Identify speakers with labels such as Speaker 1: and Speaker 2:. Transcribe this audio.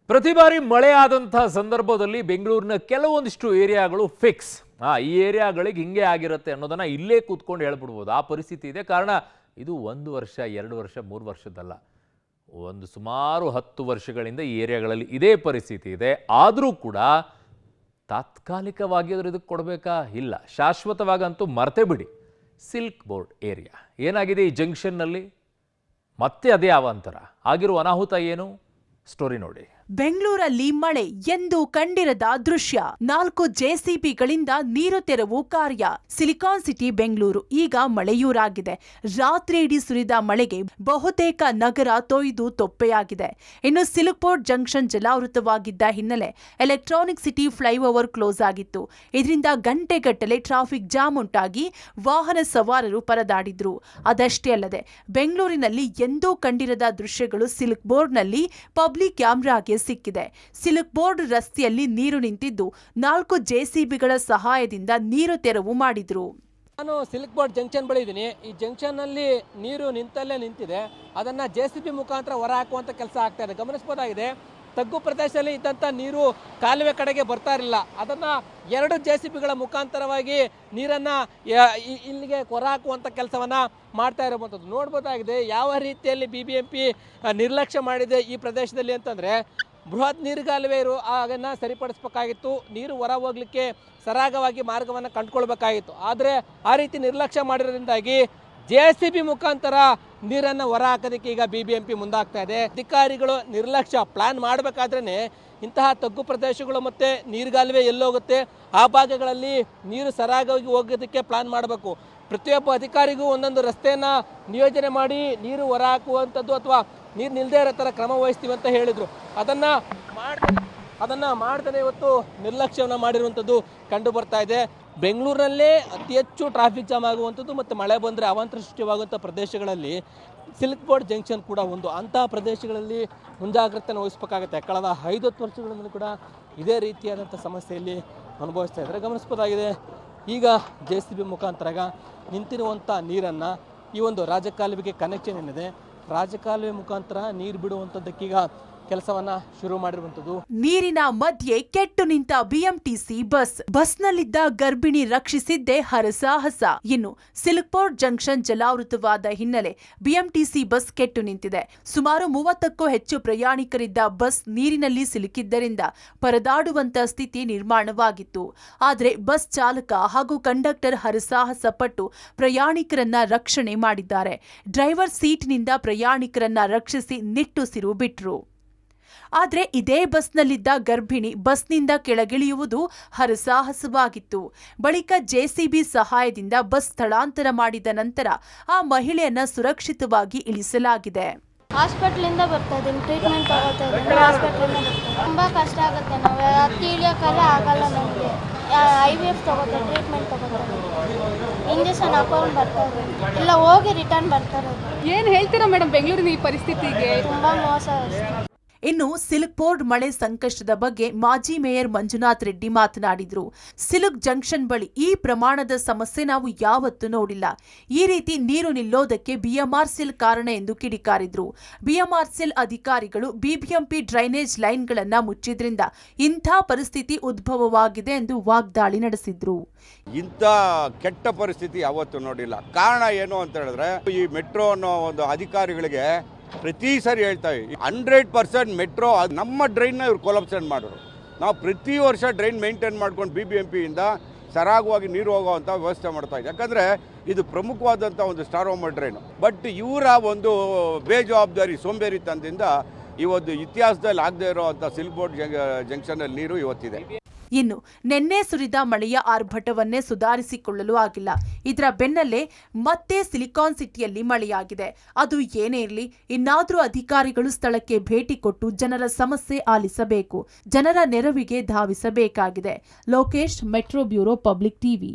Speaker 1: ಪ್ರತಿ ಬಾರಿ ಮಳೆ ಆದಂತಹ ಸಂದರ್ಭದಲ್ಲಿ ಬೆಂಗಳೂರಿನ ಕೆಲವೊಂದಿಷ್ಟು ಏರಿಯಾಗಳು ಫಿಕ್ಸ್. ಈ ಏರಿಯಾಗಳಿಗೆ ಹಿಂಗೆ ಆಗಿರುತ್ತೆ ಅನ್ನೋದನ್ನ ಇಲ್ಲೇ ಕೂತ್ಕೊಂಡು ಹೇಳ್ಬಿಡ್ಬೋದು. ಆ ಪರಿಸ್ಥಿತಿ ಇದೆ. ಕಾರಣ ಇದು 1 ವರ್ಷ 2 ವರ್ಷ 3 ವರ್ಷದಲ್ಲ, ಒಂದು ಸುಮಾರು 10 ವರ್ಷಗಳಿಂದ ಈ ಏರಿಯಾಗಳಲ್ಲಿ ಇದೇ ಪರಿಸ್ಥಿತಿ ಇದೆ. ಆದರೂ ಕೂಡ ತಾತ್ಕಾಲಿಕವಾಗಿ ಇದಕ್ಕೆ ಕೊಡಬೇಕಾ? ಇಲ್ಲ, ಶಾಶ್ವತವಾಗಂತೂ ಮರ್ತೇ ಬಿಡಿ. ಸಿಲ್ಕ್ ಬೋರ್ಡ್ ಏರಿಯಾ ಏನಾಗಿದೆ ಈ ಜಂಕ್ಷನ್ನಲ್ಲಿ? ಮತ್ತೆ ಅದೇ ಅವಾಂತರ. ಆಗಿರುವ ಅನಾಹುತ ಏನು? ಸ್ಟೋರಿ ನೋಡಿ.
Speaker 2: ಬೆಂಗಳೂರಲ್ಲಿ ಮಳೆ ಎಂದು ಕಂಡಿರದ ದೃಶ್ಯ. 4 ಜೆಸಿಬಿಗಳಿಂದ ನೀರು ತೆರವು ಕಾರ್ಯ. ಸಿಲಿಕಾನ್ ಸಿಟಿ ಬೆಂಗಳೂರು ಈಗ ಮಳೆಯೂರಾಗಿದೆ. ರಾತ್ರಿ ಇಡೀ ಸುರಿದ ಮಳೆಗೆ ಬಹುತೇಕ ನಗರ ತೊಯ್ದು ತೊಪ್ಪೆಯಾಗಿದೆ. ಇನ್ನು ಸಿಲ್ಕ್ ಬೋರ್ಡ್ ಜಂಕ್ಷನ್ ಜಲಾವೃತವಾಗಿದ್ದ ಹಿನ್ನೆಲೆ ಎಲೆಕ್ಟ್ರಾನಿಕ್ ಸಿಟಿ ಫ್ಲೈಓವರ್ ಕ್ಲೋಸ್ ಆಗಿತ್ತು. ಇದರಿಂದ ಗಂಟೆಗಟ್ಟಲೆ ಟ್ರಾಫಿಕ್ ಜಾಮ್ ಉಂಟಾಗಿ ವಾಹನ ಸವಾರರು ಪರದಾಡಿದ್ರು. ಅದಷ್ಟೇ ಅಲ್ಲದೆ ಬೆಂಗಳೂರಿನಲ್ಲಿ ಎಂದೂ ಕಂಡಿರದ ದೃಶ್ಯಗಳು ಸಿಲ್ಕ್ ಬೋರ್ಡ್ನಲ್ಲಿ ಪಬ್ಲಿಕ್ ಕ್ಯಾಮೆರಾಗೆ ಸಿಕ್ಕಿದೆ. ಸಿಲ್ಕ್ ಬೋರ್ಡ್ ರಸ್ತೆಯಲ್ಲಿ ನೀರು ನಿಂತಿದ್ದು 4 ಜೆಸಿಬಿಗಳ ಸಹಾಯದಿಂದ ನೀರು ತೆರವು ಮಾಡಿದ್ರು.
Speaker 3: ನಾನು ಸಿಲ್ಕ್ ಬೋರ್ಡ್ ಜಂಕ್ಷನ್ ಬಳಿ ಇದ್ದೀನಿ. ಈ ಜಂಕ್ಷನ್ ನಲ್ಲಿ ನೀರು ನಿಂತಲ್ಲೇ ನಿಂತಿದೆ. ಅದನ್ನ ಜೆಸಿಬಿ ಮುಖಾಂತರ ಹೊರ ಹಾಕುವಂತ ಕೆಲಸ ಆಗ್ತಾ ಇದೆ. ಗಮನಿಸಬಹುದಾಗಿದೆ, ತಗ್ಗು ಪ್ರದೇಶದಲ್ಲಿ ಇದ್ದಂಥ ನೀರು ಕಾಲುವೆ ಕಡೆಗೆ ಬರ್ತಾ ಇರಲಿಲ್ಲ. ಅದನ್ನು 2 ಜೆಸಿಬಿಗಳ ಮುಖಾಂತರವಾಗಿ ನೀರನ್ನು ಇಲ್ಲಿಗೆ ಹೊರ ಹಾಕುವಂಥ ಕೆಲಸವನ್ನು ಮಾಡ್ತಾ ಇರುವಂಥದ್ದು ನೋಡ್ಬೋದಾಗಿದೆ. ಯಾವ ರೀತಿಯಲ್ಲಿ BBMP ನಿರ್ಲಕ್ಷ್ಯ ಮಾಡಿದೆ ಈ ಪ್ರದೇಶದಲ್ಲಿ ಅಂತಂದರೆ, ಬೃಹತ್ ನೀರುಗಾಲುವೆ ಅದನ್ನು ಸರಿಪಡಿಸಬೇಕಾಗಿತ್ತು. ನೀರು ಹೊರ ಹೋಗಲಿಕ್ಕೆ ಸರಾಗವಾಗಿ ಮಾರ್ಗವನ್ನು ಕಂಡುಕೊಳ್ಬೇಕಾಗಿತ್ತು. ಆದರೆ ಆ ರೀತಿ ನಿರ್ಲಕ್ಷ್ಯ ಮಾಡಿರೋದ್ರಿಂದಾಗಿ JCB ಮುಖಾಂತರ ನೀರನ್ನು ಹೊರ ಹಾಕೋದಕ್ಕೆ ಈಗ BBMP ಮುಂದಾಗ್ತಾ ಇದೆ. ಅಧಿಕಾರಿಗಳು ನಿರ್ಲಕ್ಷ್ಯ ಪ್ಲಾನ್ ಮಾಡಬೇಕಾದ್ರೇ ಇಂತಹ ತಗ್ಗು ಪ್ರದೇಶಗಳು ಮತ್ತು ನೀರುಗಾಲುವೆ ಎಲ್ಲೋಗುತ್ತೆ ಆ ಭಾಗಗಳಲ್ಲಿ ನೀರು ಸರಾಗವಾಗಿ ಹೋಗೋದಕ್ಕೆ ಪ್ಲಾನ್ ಮಾಡಬೇಕು. ಪ್ರತಿಯೊಬ್ಬ ಅಧಿಕಾರಿಗೂ ಒಂದೊಂದು ರಸ್ತೆಯನ್ನು ನಿಯೋಜನೆ ಮಾಡಿ ನೀರು ಹೊರ ಹಾಕುವಂಥದ್ದು ಅಥವಾ ನೀರು ನಿಲ್ಲದೇ ಇರೋ ಥರ ಕ್ರಮ ವಹಿಸ್ತೀವಿ ಅಂತ ಹೇಳಿದರು. ಅದನ್ನು ಮಾಡ್ತಾನೆ ಇವತ್ತು ನಿರ್ಲಕ್ಷ್ಯವನ್ನು ಮಾಡಿರುವಂಥದ್ದು ಕಂಡು ಬರ್ತಾ ಇದೆ. ಬೆಂಗಳೂರಲ್ಲೇ ಅತಿ ಹೆಚ್ಚು ಟ್ರಾಫಿಕ್ ಜಾಮ್ ಆಗುವಂಥದ್ದು ಮತ್ತು ಮಳೆ ಬಂದರೆ ಅವಾಂತರ ಸೃಷ್ಟಿಯಾಗುವಂಥ ಪ್ರದೇಶಗಳಲ್ಲಿ ಸಿಲ್ಕ್ ಬೋರ್ಡ್ ಜಂಕ್ಷನ್ ಕೂಡ ಒಂದು. ಅಂತಹ ಪ್ರದೇಶಗಳಲ್ಲಿ ಮುಂಜಾಗ್ರತೆಯನ್ನು ವಹಿಸಬೇಕಾಗುತ್ತೆ. ಕಳೆದ 5-10 ವರ್ಷಗಳಿಂದ ಕೂಡ ಇದೇ ರೀತಿಯಾದಂಥ ಸಮಸ್ಯೆಯಲ್ಲಿ ಅನುಭವಿಸ್ತಾ ಇದ್ದಾರೆ. ಗಮನಿಸಬಹುದಾಗಿದೆ, ಈಗ JCB ಮುಖಾಂತರ ನಿಂತಿರುವಂಥ ನೀರನ್ನು ಈ ಒಂದು ರಾಜಕಾಲುವೆಗೆ ಕನೆಕ್ಷನ್ ಏನಿದೆ, ರಾಜಕಾಲುವೆ ಮುಖಾಂತರ ನೀರು ಬಿಡುವಂಥದ್ದಕ್ಕೀಗ ಕೆಲಸವನ್ನ ಶುರು ಮಾಡಿರುವಂಥದ್ದು.
Speaker 2: ನೀರಿನ ಮಧ್ಯೆ ಕೆಟ್ಟು ನಿಂತ BMTC ಬಸ್ನಲ್ಲಿದ್ದ ಗರ್ಭಿಣಿ ರಕ್ಷಿಸಿದ್ದೇ ಹರಸಾಹಸ. ಇನ್ನು ಸಿಲ್ಕ್ ಬೋರ್ಡ್ ಜಂಕ್ಷನ್ ಜಲಾವೃತವಾದ ಹಿನ್ನೆಲೆ BMTC ಬಸ್ ಕೆಟ್ಟು ನಿಂತಿದೆ. ಸುಮಾರು 30ಕ್ಕೂ ಹೆಚ್ಚು ಪ್ರಯಾಣಿಕರಿದ್ದ ಬಸ್ ನೀರಿನಲ್ಲಿ ಸಿಲುಕಿದ್ದರಿಂದ ಪರದಾಡುವಂತ ಸ್ಥಿತಿ ನಿರ್ಮಾಣವಾಗಿತ್ತು. ಆದರೆ ಬಸ್ ಚಾಲಕ ಹಾಗೂ ಕಂಡಕ್ಟರ್ ಹರಸಾಹಸ ಪಟ್ಟು ಪ್ರಯಾಣಿಕರನ್ನ ರಕ್ಷಣೆ ಮಾಡಿದ್ದಾರೆ. ಡ್ರೈವರ್ ಸೀಟ್ನಿಂದ ಪ್ರಯಾಣಿಕರನ್ನ ರಕ್ಷಿಸಿ ನಿಟ್ಟುಸಿರು ಬಿಟ್ರು. ಆದರೆ ಇದೇ ಬಸ್ನಲ್ಲಿದ್ದ ಗರ್ಭಿಣಿ ಬಸ್ನಿಂದ ಕೆಳಗಿಳಿಯುವುದು ಹರಸಾಹಸವಾಗಿತ್ತು. ಬಳಿಕ JCB ಸಹಾಯದಿಂದ ಬಸ್ ಸ್ಥಳಾಂತರ ಮಾಡಿದ ನಂತರ ಆ ಮಹಿಳೆಯನ್ನ ಸುರಕ್ಷಿತವಾಗಿ ಇಳಿಸಲಾಗಿದೆ.
Speaker 4: ಹಾಸ್ಪಿಟ್ಲಿಂದ ಬರ್ತಾ ಇದ್ದೀನಿ, ಟ್ರೀಟ್ಮೆಂಟ್ ತಗೋತಾ ಇದ್ದೀನಿ. ಹಾಸ್ಪಿಟ್ಲಿಂದ ತುಂಬ ಕಷ್ಟ ಆಗುತ್ತೆ. ನಾವು ಹತ್ತಿ ಇಳಿಯೋಕ್ಕೆಲ್ಲ ಆಗಲ್ಲ. ನಮಗೆ IVF ತಗೋತಾರೆ, ಟ್ರೀಟ್ಮೆಂಟ್ ತಗೋತಾರೆ, ಇಂಜೆಕ್ಷನ್ ಹಾಕೊಂಡು ಬರ್ತಾ ಇದ್ದೀನಿ. ಇಲ್ಲ ಹೋಗಿ ರಿಟರ್ನ್ ಬರ್ತಾರೆ.
Speaker 5: ಏನು ಹೇಳ್ತೀರಾ ಮೇಡಮ್ ಬೆಂಗಳೂರಿನ ಈ ಪರಿಸ್ಥಿತಿಗೆ?
Speaker 4: ತುಂಬ ಮೋಸ ಅಷ್ಟೇ.
Speaker 2: ಇನ್ನು ಸಿಲ್ಕ್ ಬೋರ್ಡ್ ಮಳೆ ಸಂಕಷ್ಟದ ಬಗ್ಗೆ ಮಾಜಿ ಮೇಯರ್ ಮಂಜುನಾಥ್ ರೆಡ್ಡಿ ಮಾತನಾಡಿದ್ರು. ಸಿಲ್ಕ್ ಜಂಕ್ಷನ್ ಬಳಿ ಈ ಪ್ರಮಾಣದ ಸಮಸ್ಯೆ ನಾವು ಯಾವತ್ತೂ ನೋಡಿಲ್ಲ. ಈ ರೀತಿ ನೀರು ನಿಲ್ಲೋದಕ್ಕೆ BMRCL ಕಾರಣ ಎಂದು ಕಿಡಿಕಾರಿದ್ರು. BMRCL ಅಧಿಕಾರಿಗಳು BBMP ಡ್ರೈನೇಜ್ ಲೈನ್ಗಳನ್ನ ಮುಚ್ಚಿದ್ರಿಂದ ಇಂಥ ಪರಿಸ್ಥಿತಿ ಉದ್ಭವವಾಗಿದೆ ಎಂದು ವಾಗ್ದಾಳಿ ನಡೆಸಿದ್ರು.
Speaker 6: ಇಂಥ ಕೆಟ್ಟ ಪರಿಸ್ಥಿತಿ ಯಾವತ್ತೂ ನೋಡಿಲ್ಲ. ಕಾರಣ ಏನು ಅಂತ ಹೇಳಿದ್ರೆ, ಈ ಮೆಟ್ರೋ ಅನ್ನೋ ಒಂದು ಅಧಿಕಾರಿಗಳಿಗೆ ಪ್ರತಿ ಸರಿ ಹೇಳ್ತಾವೆ 100% ಮೆಟ್ರೋ ನಮ್ಮ ಡ್ರೈನ್ನ ಇವ್ರು ಕೊಲಾಪ್ಸನ್ ಮಾಡೋರು. ನಾವು ಪ್ರತಿ ವರ್ಷ ಡ್ರೈನ್ ಮೇಂಟೈನ್ ಮಾಡ್ಕೊಂಡು BBMPಯಿಂದ ಸರಾಗವಾಗಿ ನೀರು ಹೋಗೋವಂಥ ವ್ಯವಸ್ಥೆ ಮಾಡ್ತಾ ಇದ್ದೀವಿ. ಯಾಕಂದರೆ ಇದು ಪ್ರಮುಖವಾದಂಥ ಒಂದು ಸ್ಟಾರ್ ಹೋಮರ್ ಡ್ರೈನು. ಬಟ್ ಇವರ ಒಂದು ಬೇಜವಾಬ್ದಾರಿ ಸೋಂಬೇರಿತನದಿಂದ ಈ ಒಂದು ಇತಿಹಾಸದಲ್ಲಿ ಆಗದೇ ಇರೋವಂಥ ಸಿಲ್ಕ್ ಬೋರ್ಡ್ ಜಂಕ್ಷನಲ್ಲಿ ನೀರು ಇವತ್ತಿದೆ.
Speaker 2: ಇನ್ನು ನಿನ್ನೆ ಸುರಿದ ಮಳೆಯ ಆರ್ಭಟವನ್ನೇ ಸುಧಾರಿಸಿಕೊಳ್ಳಲು ಆಗಿಲ್ಲ. ಇದರ ಬೆನ್ನಲ್ಲೇ ಮತ್ತೆ ಸಿಲಿಕಾನ್ ಸಿಟಿಯಲ್ಲಿ ಮಳೆಯಾಗಿದೆ. ಅದು ಏನೇ ಇರಲಿ, ಇನ್ನಾದರೂ ಅಧಿಕಾರಿಗಳು ಸ್ಥಳಕ್ಕೆ ಭೇಟಿ ಕೊಟ್ಟು ಜನರ ಸಮಸ್ಯೆ ಆಲಿಸಬೇಕು, ಜನರ ನೆರವಿಗೆ ಧಾವಿಸಬೇಕಾಗಿದೆ. Lokesh, metro bureau, public TV.